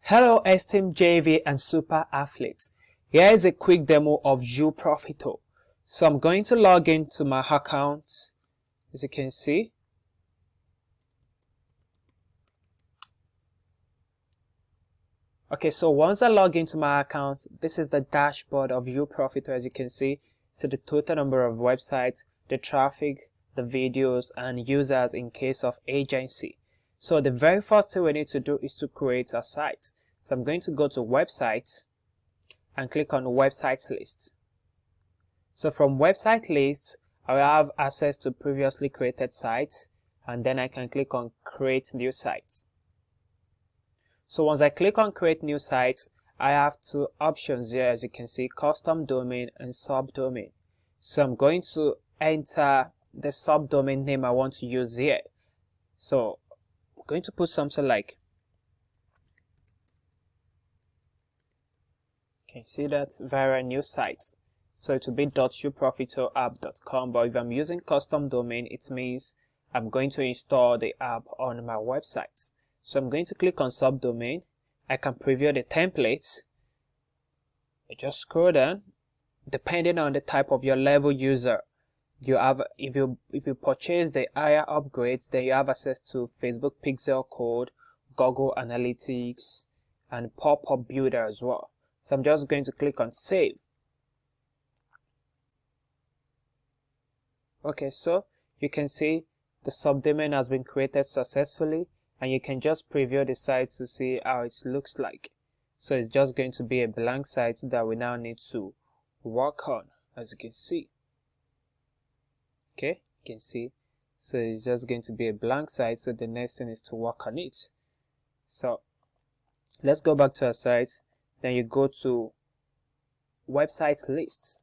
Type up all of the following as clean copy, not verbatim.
Hello esteemed JV and super athletes. Here is a quick demo of Uprofito. So I'm going to log into my account, as you can see. Okay, so once I log into my account, this is the dashboard of Uprofito, as you can see. So the total number of websites, the traffic, the videos, and users in case of agency. So the very first thing we need to do is to create a site. So I'm going to go to websites and click on website list. So from website list, I will have access to previously created sites, and then I can click on create new sites. So once I click on create new sites, I have two options here, as you can see, custom domain and subdomain. So I'm going to enter the subdomain name I want to use here. So I'm going to put something like, you can see that, Vera new sites. So it will be .uprofitoapp.com, but if I'm using custom domain, it means I'm going to install the app on my website. So I'm going to click on subdomain. I can preview the templates. I just scroll down. Depending on the type of your level user, you have, if you purchase the higher upgrades, then you have access to Facebook Pixel Code, Google Analytics, and pop-up builder as well. So I'm just going to click on save. Okay, so you can see the subdomain has been created successfully, and you can just preview the site to see how it looks like. So it's just going to be a blank site that we now need to work on, as you can see. Okay, you can see. So it's just going to be a blank site, so the next thing is to work on it. So let's go back to our site. Then you go to website list.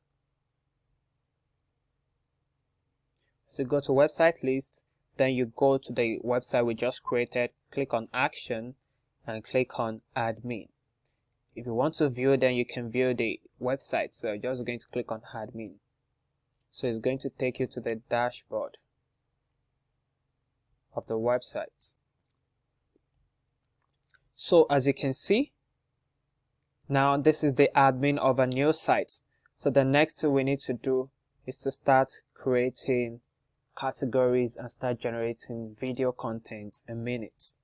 So you go to website list, then you go to the website we just created, click on action and click on admin. If you want to view, then you can view the website. So you're just going to click on admin. So it's going to take you to the dashboard of the website. So as you can see, now this is the admin of a new site. So the next thing we need to do is to start creating categories and start generating video content in minutes.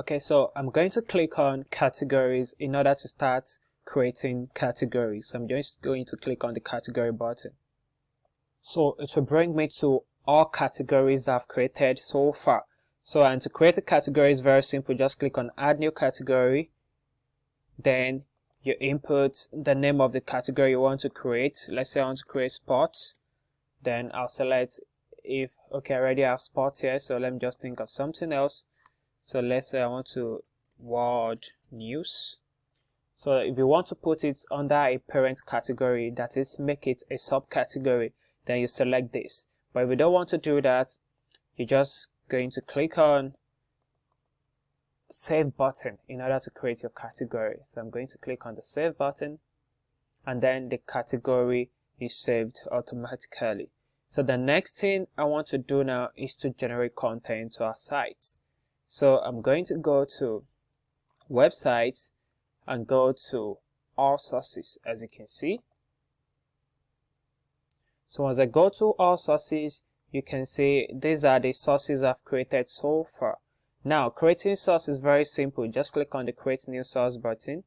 Okay, so I'm going to click on categories in order to start creating categories. So I'm just going to click on the category button. So it will bring me to all categories I've created so far. So, and to create a category is very simple. Just click on add new category. Then you input the name of the category you want to create. Let's say I want to create sports. Then I'll select if, okay, I already have sports here. So let me just think of something else. So let's say I want to world news. So if you want to put it under a parent category, that is, make it a subcategory, then you select this. But if you don't want to do that, you're just going to click on save button in order to create your category. So I'm going to click on the save button, and then the category is saved automatically. So the next thing I want to do now is to generate content to our site. So I'm going to go to websites and go to all sources, as you can see. So as I go to all sources, you can see these are the sources I've created so far. Now, creating source is very simple. Just click on the create new source button.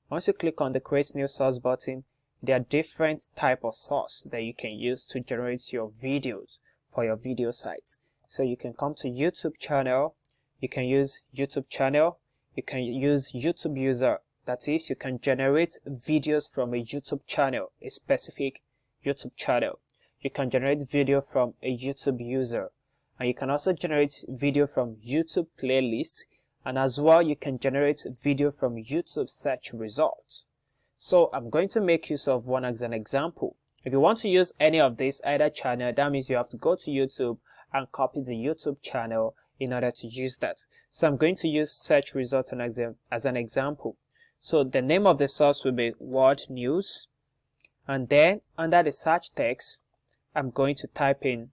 Once you click on the create new source button, there are different type of source that you can use to generate your videos for your video sites. So you can come to YouTube channel. You can use YouTube channel. You can use YouTube user. That is, you can generate videos from a YouTube channel, a specific YouTube channel. You can generate video from a YouTube user. And you can also generate video from YouTube playlist. And as well, you can generate video from YouTube search results. So I'm going to make use of one as an example. If you want to use any of this, either channel, that means you have to go to YouTube and copy the YouTube channel in order to use that. So I'm going to use search result as an example. So the name of the source will be world news. And then under the search text, I'm going to type in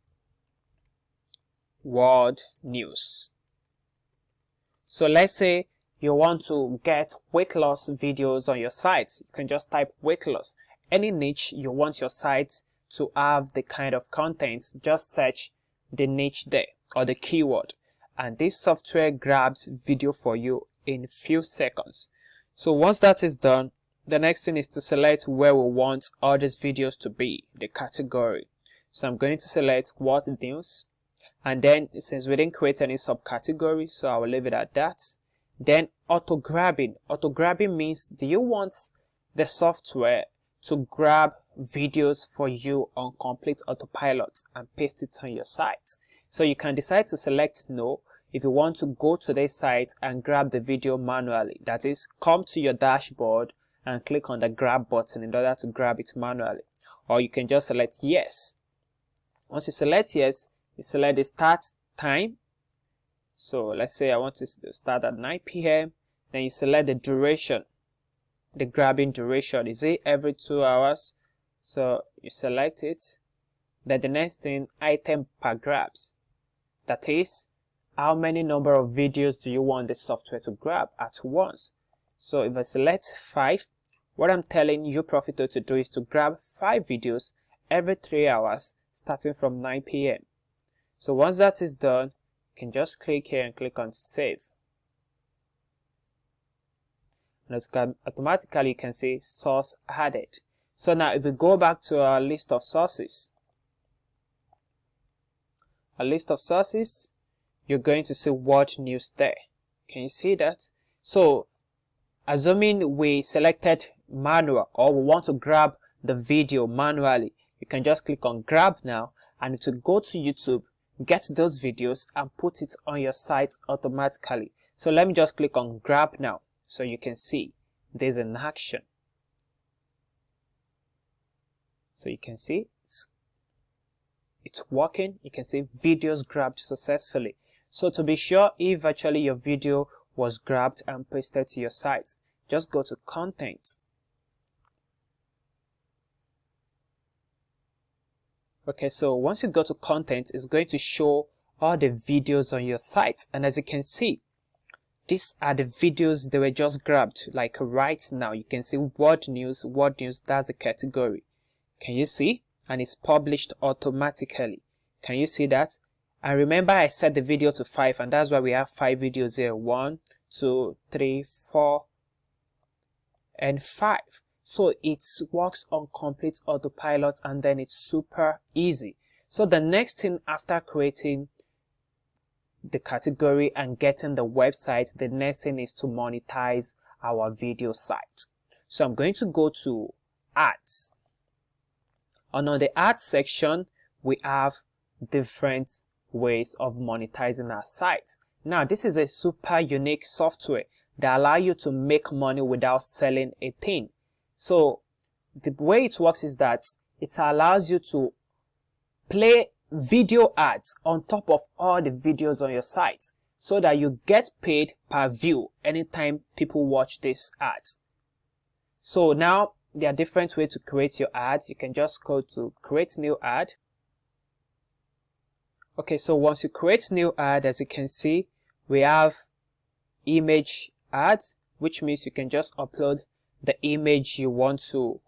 world news. So let's say you want to get weight loss videos on your site. You can just type weight loss. Any niche you want your site to have the kind of contents, just search the niche there or the keyword, and this software grabs video for you in few seconds. So once that is done, the next thing is to select where we want all these videos to be, the category. So I'm going to select what news, and then since we didn't create any subcategory, so I will leave it at that. Then auto grabbing. Auto grabbing means, do you want the software to grab videos for you on complete autopilot and paste it on your site? So you can decide to select no if you want to go to the site and grab the video manually. That is, come to your dashboard and click on the grab button in order to grab it manually. Or you can just select yes. Once you select yes, you select the start time. So let's say I want to start at 9 p.m. Then you select the duration, the grabbing duration. Is it every 2 hours? So you select it. Then the next thing, item per grabs. That is, how many number of videos do you want the software to grab at once? So if I select 5, what I'm telling Uprofito to do is to grab 5 videos every 3 hours starting from 9 p.m. So once that is done, you can just click here and click on save. And automatically you can see source added. So now if we go back to our list of sources, you're going to see what news there. Can you see that? So assuming we selected manual, or we want to grab the video manually, you can just click on grab now, and to go to YouTube, get those videos and put it on your site automatically. So let me just click on grab now, so you can see there's an action. So you can see it's working. You can see videos grabbed successfully. So to be sure if actually your video was grabbed and pasted to your site, just go to content. Okay, so once you go to content, it's going to show all the videos on your site. And as you can see, these are the videos that were just grabbed. Like right now, you can see what news, that's the category. Can you see? And it's published automatically. Can you see that? And remember, I set the video to 5, and that's why we have 5 videos here. 1, 2, 3, 4, and 5. So it works on complete autopilot, and then it's super easy. So the next thing after creating the category and getting the website, the next thing is to monetize our video site. So I'm going to go to ads. And on the ads section, we have different ways of monetizing our site. Now, this is a super unique software that allows you to make money without selling a thing. So the way it works is that it allows you to play video ads on top of all the videos on your site, so that you get paid per view anytime people watch this ads. So now there are different ways to create your ads. You can just go to create new ad. Okay, so once you create new ad, as you can see, we have image ads, which means you can just upload the image you want to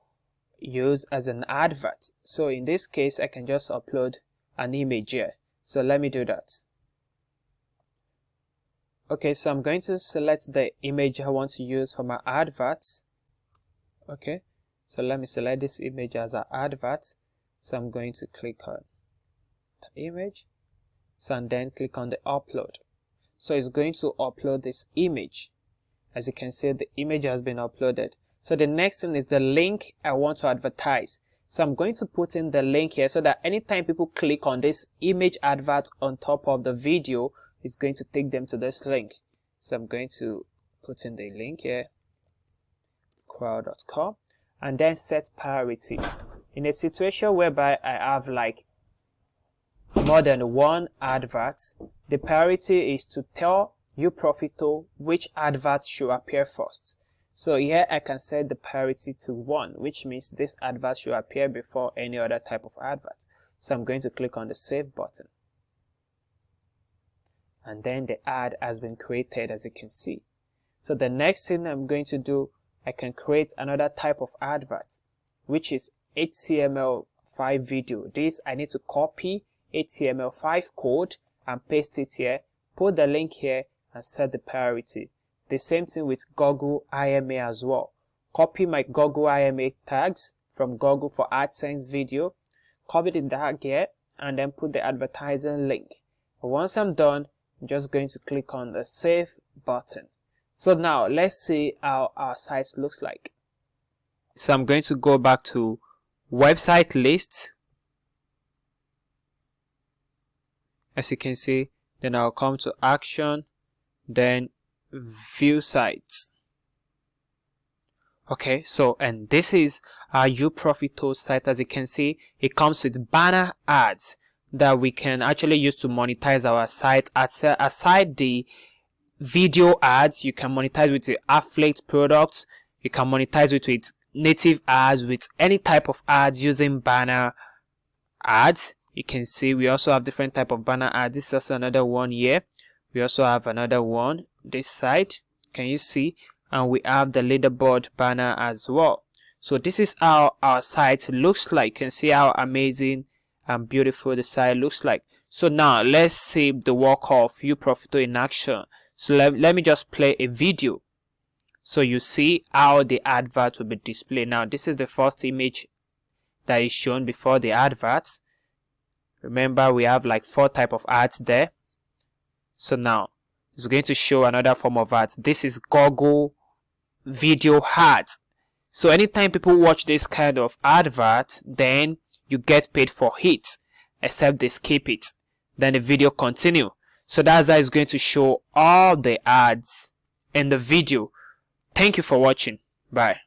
use as an advert. So in this case, I can just upload an image here. So let me do that. Okay, so I'm going to select the image I want to use for my advert. Okay, so let me select this image as an advert. So I'm going to click on the image. So and then click on the upload. So it's going to upload this image. As you can see, the image has been uploaded. So the next thing is the link I want to advertise. So I'm going to put in the link here so that anytime people click on this image advert on top of the video, it's going to take them to this link. So I'm going to put in the link here, crowd.com, and then set priority. In a situation whereby I have like more than one advert, the priority is to tell Uprofito which advert should appear first. So here I can set the priority to 1, which means this advert should appear before any other type of advert. So I'm going to click on the save button. and then the ad has been created, as you can see. So the next thing I'm going to do, I can create another type of advert, which is HTML5 video. This I need to copy HTML5 code and paste it here, put the link here and set the priority. The same thing with Google IMA as well. Copy my Google IMA tags from Google for AdSense video, copy the tag here and then put the advertising link. Once I'm done, I'm just going to click on the save button. So now let's see how our site looks like. So I'm going to go back to website list. As you can see, then I'll come to action, then view sites. Okay, so and this is our Uprofito site. As you can see, it comes with banner ads that we can actually use to monetize our site. Aside the video ads, you can monetize with the affiliate products, you can monetize with native ads, with any type of ads using banner ads. You can see we also have different type of banner ads. This is also another one here. We also have another one this side, can you see? And we have the leaderboard banner as well. So this is how our site looks like. You can see how amazing and beautiful the site looks like. So now let's see the work of Uprofito in action. So let me just play a video so you see how the advert will be displayed. Now this is the first image that is shown before the adverts. Remember, we have like 4 types of ads there. So now it's going to show another form of ads. This is Google video ads. So anytime people watch this kind of advert, then you get paid for it, except they skip it, then the video continue. So that's how it's going to show all the ads in the video. Thank you for watching. Bye.